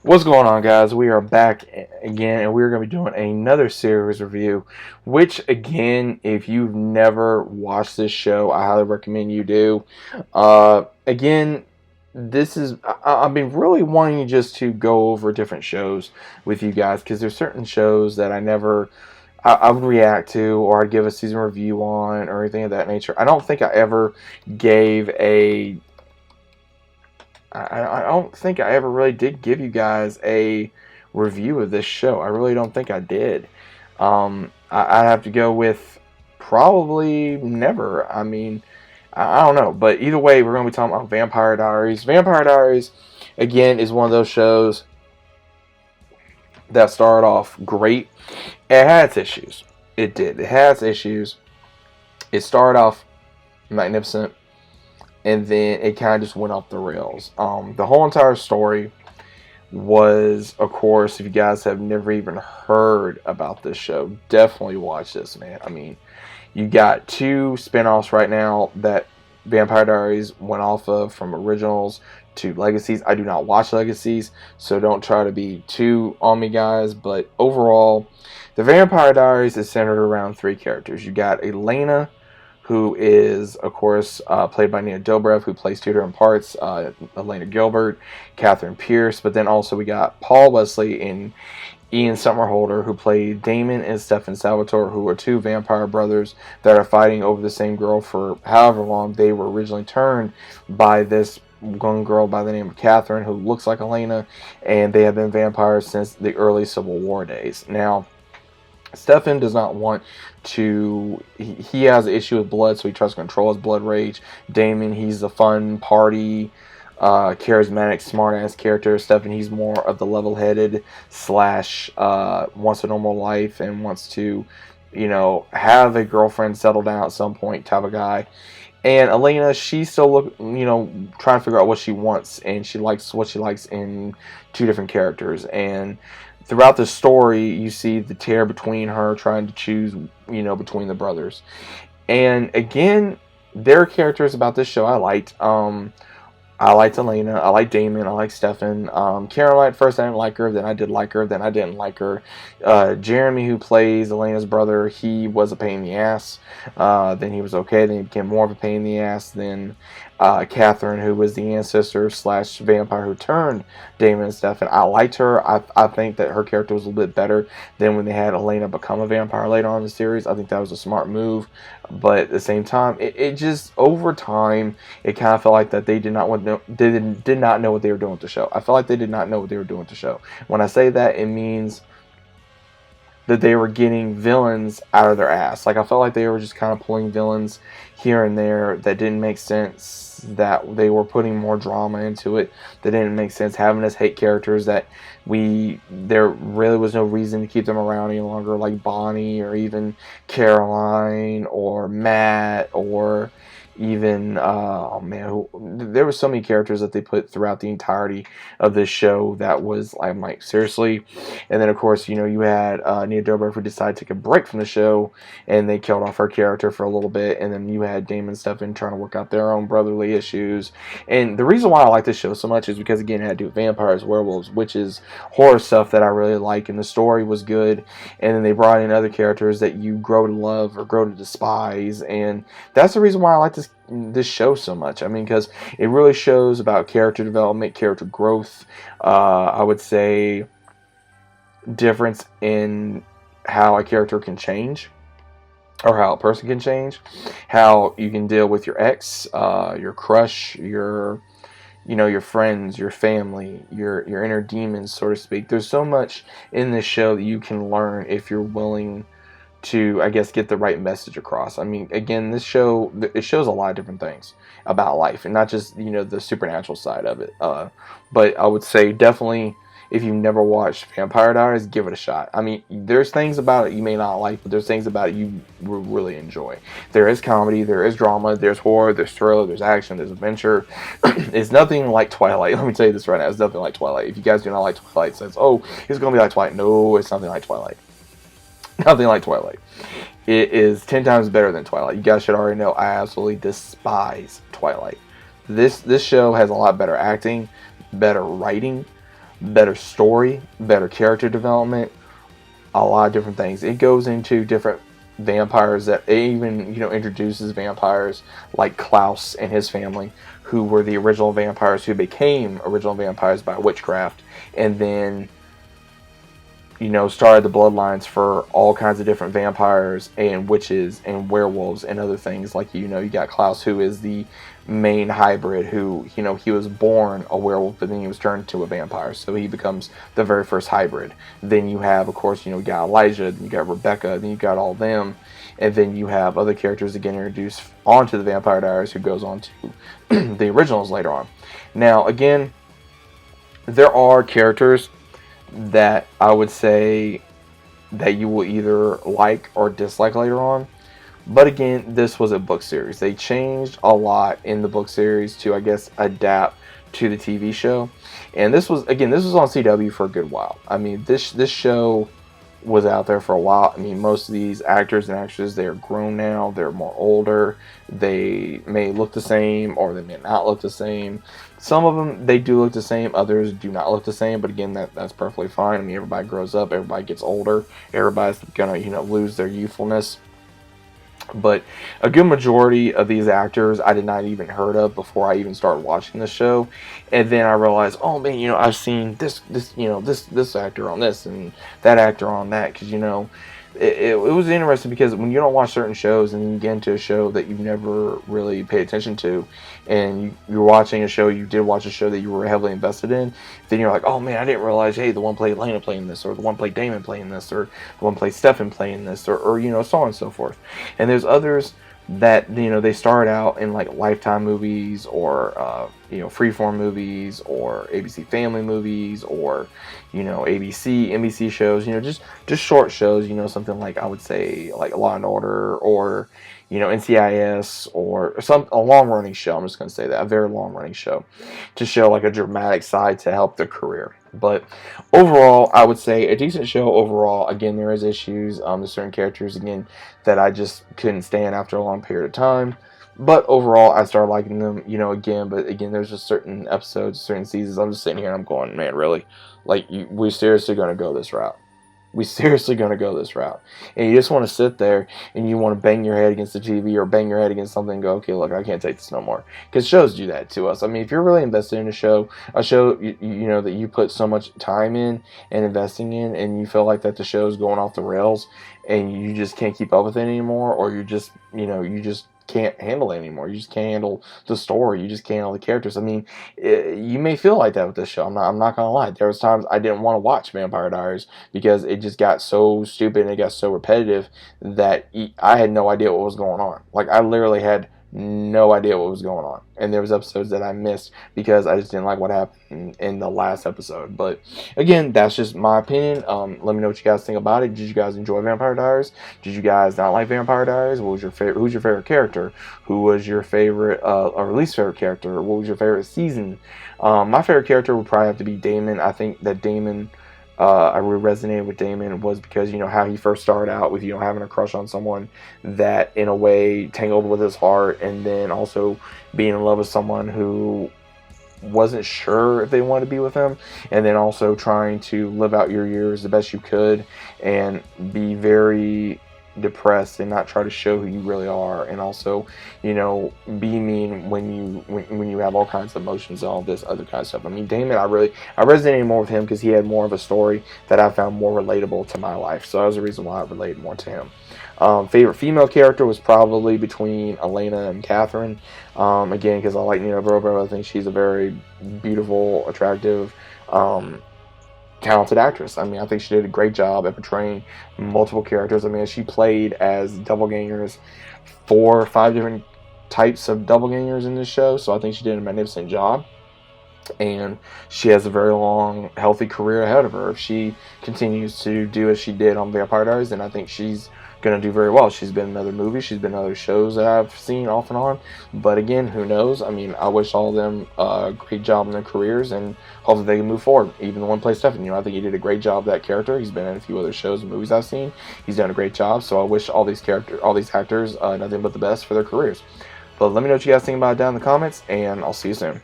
What's going on, guys? We are back again, and we're going to be doing another series review. Which, again, if you've never watched this show, I highly recommend you do. Again, I've been really wanting just to go over different shows with you guys because there's certain shows that I would react to or I'd give a season review on or anything of that nature. I don't think I ever gave a I don't think I ever really did give you guys a review of this show. I really don't think I did. I'd have to go with probably never. I don't know. But either way, we're going to be talking about Vampire Diaries. Vampire Diaries, again, is one of those shows that started off great. It had its issues. It did. It had its issues. It started off magnificent, and then it kind of just went off the rails. The whole entire story was, of course, if you guys have never even heard about this show, definitely watch this, man. You got two spinoffs right now that Vampire Diaries went off of, from originals to legacies. I do not watch legacies, so don't try to be too on me, guys. But overall, the Vampire Diaries is centered around three characters. You got Elena, who is, of course, played by Nina Dobrev, who plays two different parts, Elena Gilbert, Catherine Pierce, but then also we got Paul Wesley and Ian Somerhalder, who played Damon and Stefan Salvatore, who are two vampire brothers that are fighting over the same girl for however long. They were originally turned by this one girl by the name of Catherine, who looks like Elena, and they have been vampires since the early Civil War days. Now, Stefan does not want to. He has an issue with blood, so he tries to control his blood rage. Damon, he's a fun party, charismatic, smart-ass character. Stefan, he's more of the level-headed slash wants a normal life and wants to, have a girlfriend, settle down at some point type of guy. And Elena, she's still trying to figure out what she wants, and she likes what she likes in two different characters. And throughout the story, you see the tear between her trying to choose, between the brothers. And again, there are characters about this show I liked. I liked Elena. I liked Damon. I liked Stefan. Caroline, at first I didn't like her. Then I did like her. Then I didn't like her. Jeremy, who plays Elena's brother, he was a pain in the ass. Then he was okay. Then he became more of a pain in the ass. Then Catherine, who was the ancestor slash vampire who turned Damon and Stefan. I liked her. I think that her character was a little bit better than when they had Elena become a vampire later on in the series. I think that was a smart move. But at the same time, it just, over time, it kind of felt like that they did not did not know what they were doing with the show. I felt like they did not know what they were doing with the show. When I say that, it means that they were getting villains out of their ass. Like, I felt like they were just kind of pulling villains here and there that didn't make sense, that they were putting more drama into it that didn't make sense, having us hate characters that there really was no reason to keep them around any longer, like Bonnie or even Caroline or Matt or even there were so many characters that they put throughout the entirety of this show that was, I'm like, seriously. And then of course, you had Nia Dobrev, who decided to take a break from the show, and they killed off her character for a little bit. And then you had Damon and Stefan trying to work out their own brotherly issues. And the reason why I like this show so much is because, again, it had to do with vampires, werewolves, witches, horror stuff that I really like, and the story was good. And then they brought in other characters that you grow to love or grow to despise, and that's the reason why I like this show so much. Because it really shows about character development, character growth. I would say difference in how a character can change, or how a person can change, how you can deal with your ex, your crush, your friends, your family, your inner demons, so to speak. There's so much in this show that you can learn if you're willing to, I guess, get the right message across. Again, this show, it shows a lot of different things about life, and not just, the supernatural side of it. But I would say definitely, if you've never watched Vampire Diaries, give it a shot. There's things about it you may not like, but there's things about it you will really enjoy. There is comedy, there is drama, there's horror, there's thriller, there's action, there's adventure. It's nothing like Twilight. Let me tell you this right now. It's nothing like Twilight. If you guys do not like Twilight, says, oh, it's going to be like Twilight. No, it's nothing like Twilight. Nothing like Twilight. It is 10 times better than Twilight. You guys should already know I absolutely despise Twilight. This show has a lot better acting, better writing, better story, better character development, a lot of different things. It goes into different vampires that it even, introduces vampires like Klaus and his family, who were the original vampires who became original vampires by witchcraft, and then started the bloodlines for all kinds of different vampires and witches and werewolves and other things. Like, you got Klaus, who is the main hybrid, who, he was born a werewolf, but then he was turned into a vampire. So he becomes the very first hybrid. Then you have, of course, you got Elijah, then you got Rebecca, then you got all them. And then you have other characters again introduced onto the Vampire Diaries, who goes on to the originals later on. Now, again, there are characters that I would say that you will either like or dislike later on. But again, this was a book series. They changed a lot in the book series to, I guess, adapt to the TV show. And this was on CW for a good while. I mean, this show was out there for a while. I mean, most of these actors and actresses, they are grown now. They're more older. They may look the same, or they may not look the same. Some of them, they do look the same. Others do not look the same. But again, that's perfectly fine. I mean, everybody grows up. Everybody gets older. Everybody's gonna, lose their youthfulness. But a good majority of these actors I did not even heard of before I even started watching the show. And then I realized, oh man, I've seen this actor on this and that actor on that. Because, it was interesting, because when you don't watch certain shows and then you get into a show that you've never really paid attention to, and you're watching a show, you did watch a show that you were heavily invested in, then you're like, oh man, I didn't realize, hey, the one played Lena playing this, or the one played Damon playing this, or the one played Stefan playing this, or so on and so forth. And there's others that, they start out in like Lifetime movies, or Freeform movies, or ABC Family movies, or ABC, NBC shows, just short shows, something like, I would say, like Law and Order, or NCIS, or a long running show. I'm just going to say that, a very long running show, to show like a dramatic side to help their career. But overall, I would say a decent show overall. Again, there is issues. There's certain characters, again, that I just couldn't stand after a long period of time. But overall, I started liking them, again. But again, there's just certain episodes, certain seasons, I'm just sitting here and I'm going, man, really? Like, we're seriously going to go this route? We seriously going to go this route? And you just want to sit there and you want to bang your head against the TV, or bang your head against something and go, okay, look, I can't take this no more. Because shows do that to us. I mean, if you're really invested in a show that you put so much time in and investing in, and you feel like that the show's going off the rails and you just can't keep up with it anymore, or you just can't handle it anymore. You just can't handle the story. You just can't handle the characters. I mean, you may feel like that with this show. I'm not gonna lie. There was times I didn't want to watch Vampire Diaries, because it just got so stupid and it got so repetitive that I had no idea what was going on. Like, I literally had no idea what was going on, and there was episodes that I missed because I just didn't like what happened in the last episode. But again, that's just my opinion. Let me know what you guys think about it. Did you guys enjoy Vampire Diaries? Did you guys not like Vampire Diaries? What was your favorite? Who's your favorite character? Who was your favorite or least favorite character? What was your favorite season? My favorite character would probably have to be Damon. I think that Damon, I really resonated with Damon, was because, how he first started out with, having a crush on someone that in a way tangled with his heart, and then also being in love with someone who wasn't sure if they wanted to be with him, and then also trying to live out your years the best you could and be very depressed and not try to show who you really are, and also be mean when you have all kinds of emotions and all this other kind of stuff. I mean, Damon, I resonated more with him because he had more of a story that I found more relatable to my life, so that was the reason why I related more to him. Favorite female character was probably between Elena and Catherine, again, because I like Nina Brobo. I think she's a very beautiful, attractive, talented actress. I mean, I think she did a great job at portraying multiple characters. I mean, she played as doppelgangers, 4 or 5 different types of doppelgangers in this show, so I think she did a magnificent job. And she has a very long, healthy career ahead of her. If she continues to do as she did on Vampire Diaries, then I think she's going to do very well. She's been in other movies. She's been in other shows that I've seen off and on. But again, who knows? I mean, I wish all of them a great job in their careers, and hopefully they can move forward. Even the one plays Stefan, I think he did a great job of that character. He's been in a few other shows and movies I've seen. He's done a great job. So I wish all these actors nothing but the best for their careers. But let me know what you guys think about it down in the comments, and I'll see you soon.